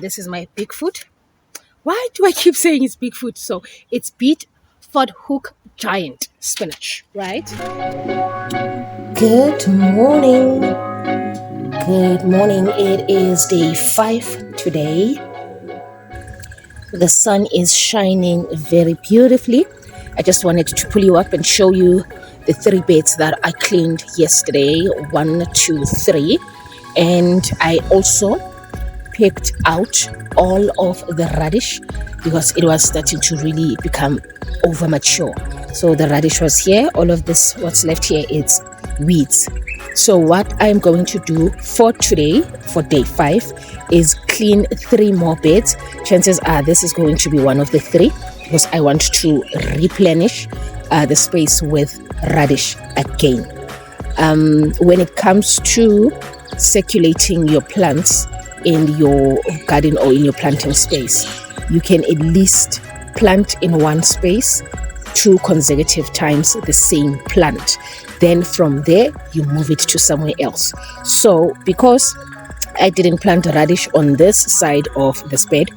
this is my Bigfoot. Why do I keep saying it's Bigfoot? So it's Beet-Ford Hook Giant spinach, right? Good morning. Good morning. It is day 5 today. The sun is shining very beautifully. I just wanted to pull you up and show you the 3 beds that I cleaned yesterday. 1, 2, 3. And I also picked out all of the radish because it was starting to really become over mature. So the radish was here. All of this, what's left here, is weeds. So what I'm going to do for today, for day 5, is clean 3 more beds. Chances are this is going to be one of the 3 because I want to replenish the space with radish again. When it comes to circulating your plants in your garden or in your planting space, you can at least plant in one space 2 consecutive times the same plant. Then from there you move it to somewhere else. So because I didn't plant radish on this side of this bed,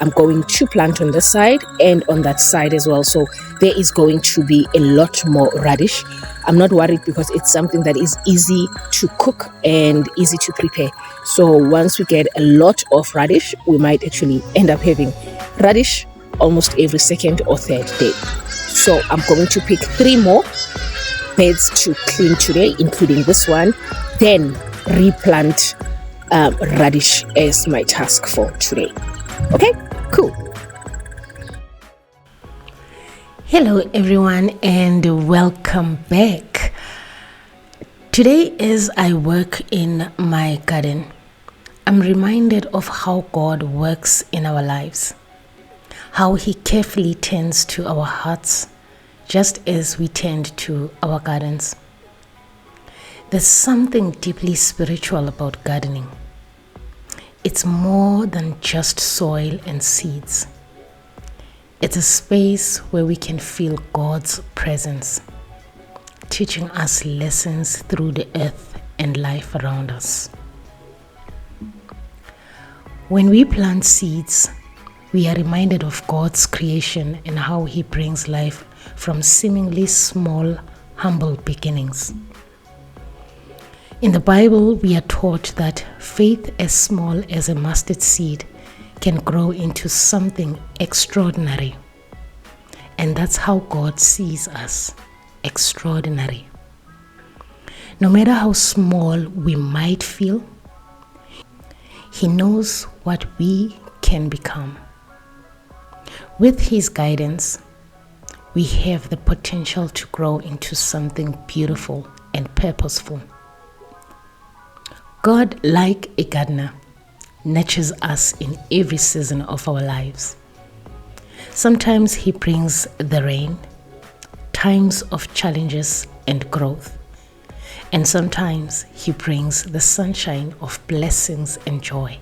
I'm going to plant on this side and on that side as well. So there is going to be a lot more radish. I'm not worried because it's something that is easy to cook and easy to prepare. So once we get a lot of radish, we might actually end up having radish almost every second or third day. So I'm going to pick 3 more beds to clean today, including this one, then replant radish as my task for today. Okay, cool. Hello everyone and welcome back. Today as I work in my garden, I'm reminded of how God works in our lives, how He carefully tends to our hearts just as we tend to our gardens. There's something deeply spiritual about gardening. It's more than just soil and seeds. It's a space where we can feel God's presence, teaching us lessons through the earth and life around us. When we plant seeds, we are reminded of God's creation and how He brings life from seemingly small, humble beginnings. In the Bible, we are taught that faith as small as a mustard seed can grow into something extraordinary. And that's how God sees us, extraordinary. No matter how small we might feel, He knows what we can become. With His guidance, we have the potential to grow into something beautiful and purposeful. God, like a gardener, nurtures us in every season of our lives. Sometimes He brings the rain, times of challenges and growth, and sometimes He brings the sunshine of blessings and joy.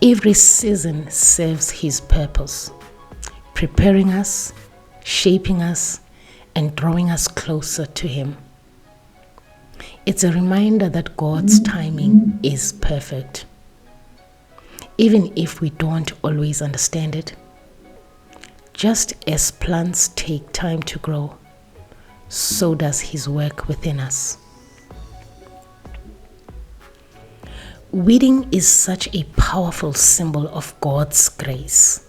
Every season serves His purpose, preparing us, shaping us, and drawing us closer to Him. It's a reminder that God's timing is perfect. Even if we don't always understand it, just as plants take time to grow, so does His work within us. Weeding is such a powerful symbol of God's grace.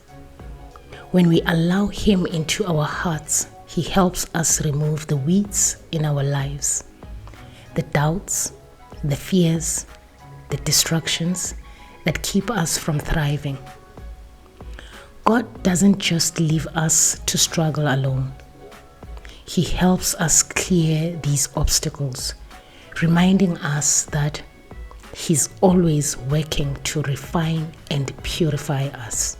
When we allow Him into our hearts, He helps us remove the weeds in our lives. The doubts, the fears, the distractions that keep us from thriving. God doesn't just leave us to struggle alone. He helps us clear these obstacles, reminding us that He's always working to refine and purify us.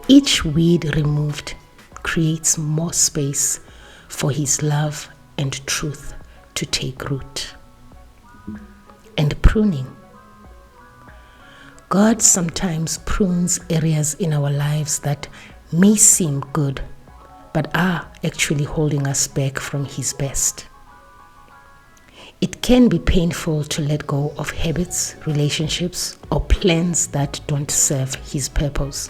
Each weed removed creates more space for His love and truth to take root. And pruning. God sometimes prunes areas in our lives that may seem good, but are actually holding us back from His best. It can be painful to let go of habits, relationships, or plans that don't serve His purpose.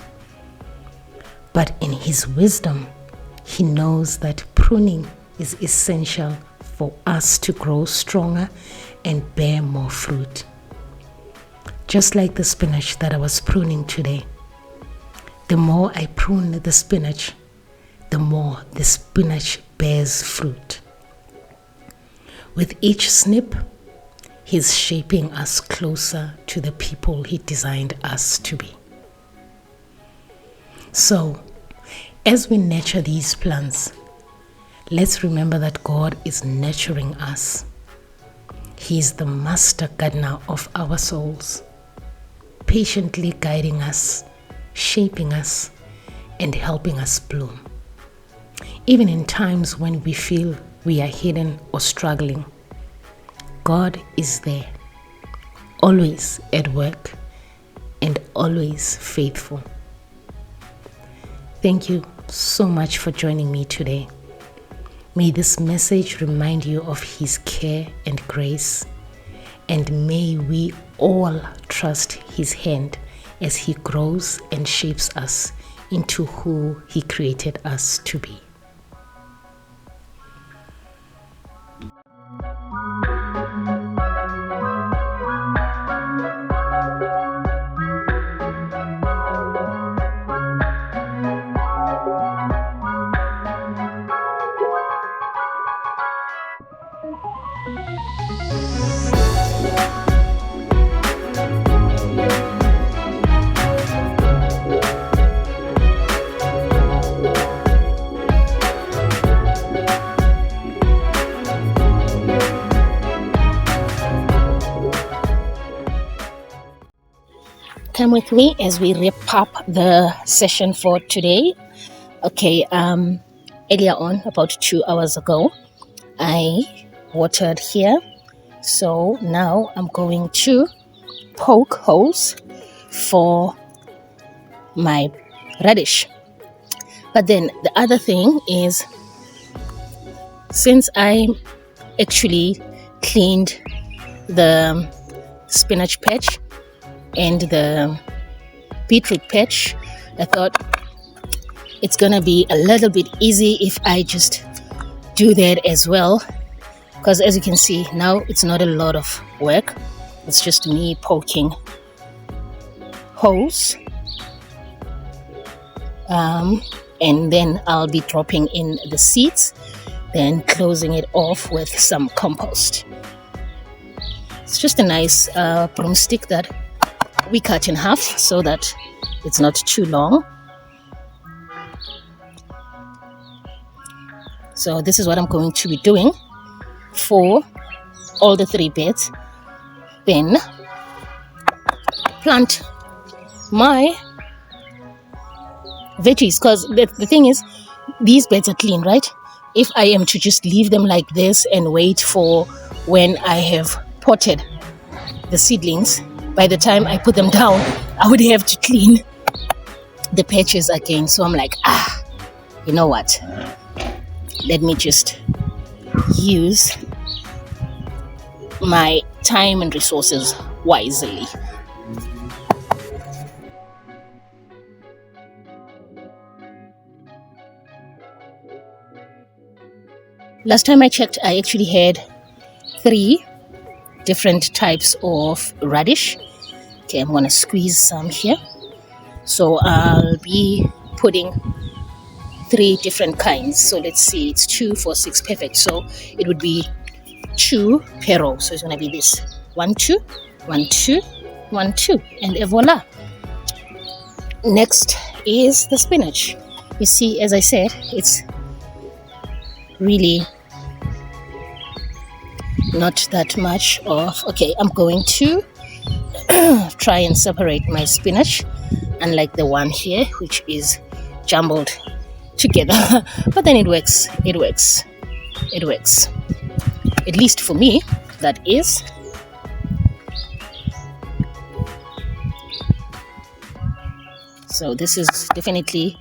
But in His wisdom, He knows that pruning is essential for us to grow stronger and bear more fruit. Just like the spinach that I was pruning today. The more I prune the spinach, the more the spinach bears fruit. With each snip, He's shaping us closer to the people He designed us to be. So, as we nurture these plants, let's remember that God is nurturing us. He is the master gardener of our souls, patiently guiding us, shaping us, and helping us bloom. Even in times when we feel we are hidden or struggling, God is there, always at work and always faithful. Thank you so much for joining me today. May this message remind you of His care and grace, and may we all trust His hand as He grows and shapes us into who He created us to be. Come with me as we wrap up the session for today. Okay, earlier on, about 2 hours ago, I watered here. So now I'm going to poke holes for my radish. But then the other thing is, since I actually cleaned the spinach patch and the beetroot patch, I thought it's gonna be a little bit easy if I just do that as well, because as you can see now it's not a lot of work. It's just me poking holes, and then I'll be dropping in the seeds, then closing it off with some compost. It's just a nice broomstick that we cut in half so that it's not too long. So this is what I'm going to be doing for all the 3 beds. Then plant my veggies, because the thing is, these beds are clean, right? If I am to just leave them like this and wait for when I have potted the seedlings, by the time I put them down, I would have to clean the patches again. So I'm like, you know what? Let me just use my time and resources wisely. Last time I checked, I actually had 3 different types of radish. Okay, I'm gonna squeeze some here. So I'll be putting 3 different kinds. So let's see, it's 2, 4, 6, perfect. So it would be 2 per row. So it's gonna be this 1, 2, 1, 2, 1, 2, and voila. Next is the spinach. You see, as I said, it's really not that much of. Okay, I'm going to try and separate my spinach, unlike the one here, which is jumbled together. But then it works. At least for me, that is. So this is definitely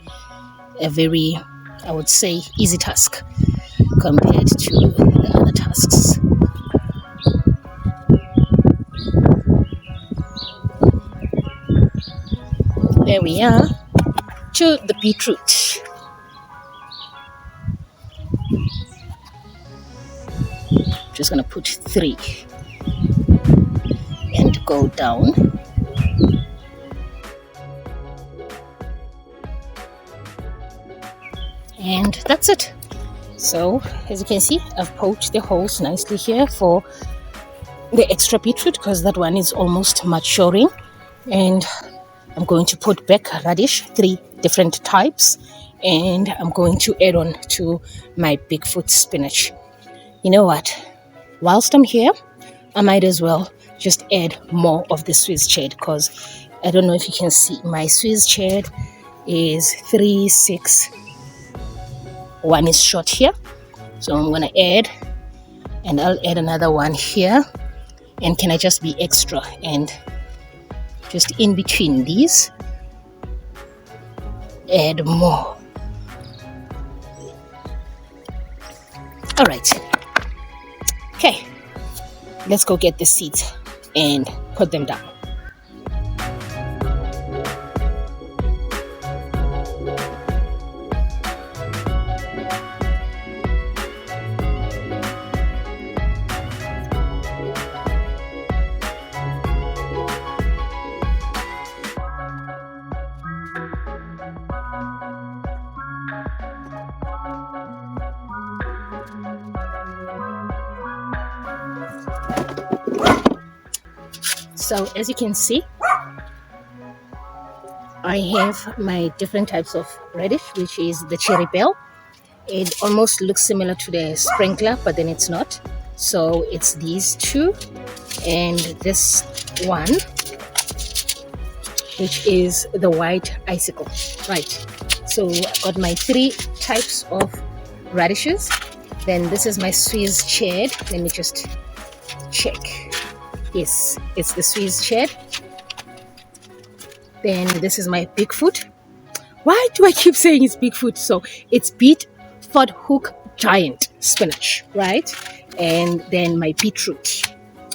a very, I would say, easy task compared to the other tasks. there we are, to the beetroot. Just gonna put 3 and go down. And that's it. So as you can see, I've poked the holes nicely here for the extra beetroot because that one is almost maturing. And I'm going to put back radish, 3 different types, and I'm going to add on to my Bigfoot spinach. You know what? Whilst I'm here, I might as well just add more of the Swiss chard, because I don't know if you can see, my Swiss chard is 3, 6. One is short here, so I'm gonna add, and I'll add another one here. And can I just be extra and just in between these add more? All right, okay, let's go get the seeds and put them down. So as you can see, I have my different types of radish, which is the cherry bell. It almost looks similar to the sprinkler, but then it's not. So it's these 2 and this one, which is the white icicle. Right, so I've got my 3 types of radishes. Then this is my Swiss chard. Let me just check. Yes, it's the Swiss chard. Then this is my Bigfoot. Why do I keep saying it's Bigfoot? So it's Beet-foot hook giant spinach, right? And then my beetroot.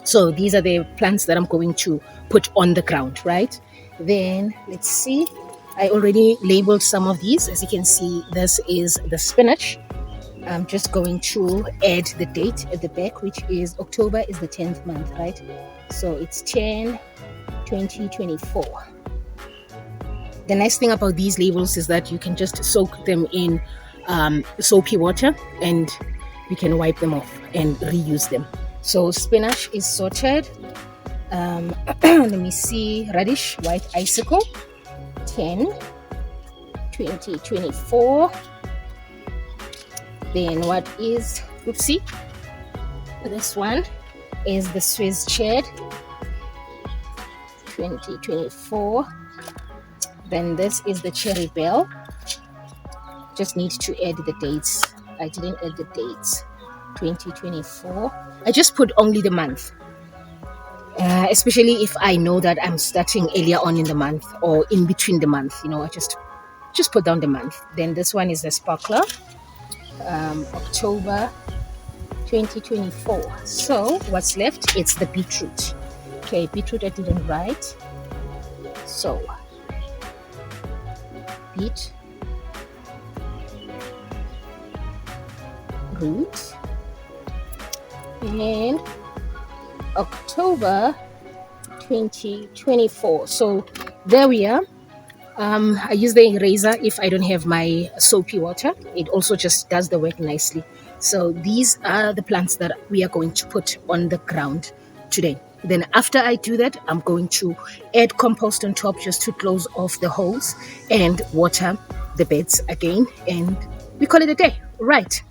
So these are the plants that I'm going to put on the ground, right? Then let's see. I already labeled some of these. As you can see, this is the spinach. I'm just going to add the date at the back, which is October is the 10th month, right? So it's 10/20/24. The nice thing about these labels is that you can just soak them in soapy water and you can wipe them off and reuse them. So spinach is sorted. Let me see. Radish, white icicle, 10/20/24. Then what is, oopsie, this one is the Swiss chard, 20/24. Then this is the cherry bell. Just need to add the dates. I didn't add the dates. 20/24. I just put only the month, especially if I know that I'm starting earlier on in the month or in between the month. You know, I just put down the month. Then this one is the sparkler, October 2024. So what's left? It's the beetroot. Okay, beetroot I didn't write. So beet root and October 2024. So there we are. I use the eraser if I don't have my soapy water. It also just does the work nicely. So these are the plants that we are going to put on the ground today. Then after I do that, I'm going to add compost on top just to close off the holes and water the beds again. And we call it a day. Right.